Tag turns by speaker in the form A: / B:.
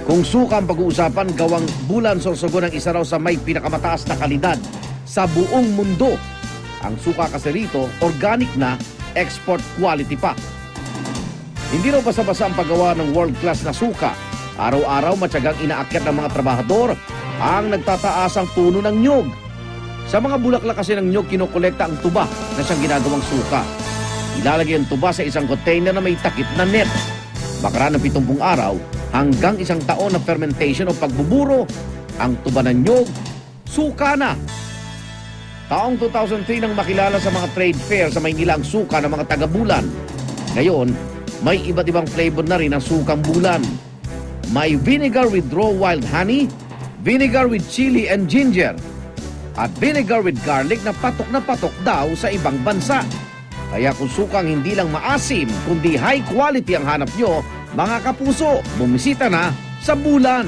A: Kung suka ang pag-uusapan, gawang Bulan Sorsogon ang isa raw sa may pinakamataas na kalidad sa buong mundo. Ang suka kasi rito, organic na, export quality pa. Hindi raw basta-basta ang paggawa ng world-class na suka. Araw-araw matyagang inaakyat ng mga trabahador ang nagtataasang puno ng nyog. Sa mga bulaklak kasi ng nyog, kinokolekta ang tuba na siyang ginagawang suka. Ilalagay ang tuba sa isang container na may takip na net. Bakaraan ng 70 araw hanggang 1 taon na fermentation o pagbuburo, ang tuba ng nyog, suka na. Taong 2003 nang makilala sa mga trade fair sa Maynila ang suka ng mga taga-Bulan. Ngayon, may iba't ibang flavor na rin ang sukang Bulan. May vinegar with raw wild honey, vinegar with chili and ginger, at vinegar with garlic na patok daw sa ibang bansa. Kaya kung sukang hindi lang maasim, kundi high quality ang hanap nyo, mga kapuso, bumisita na sa Bulan.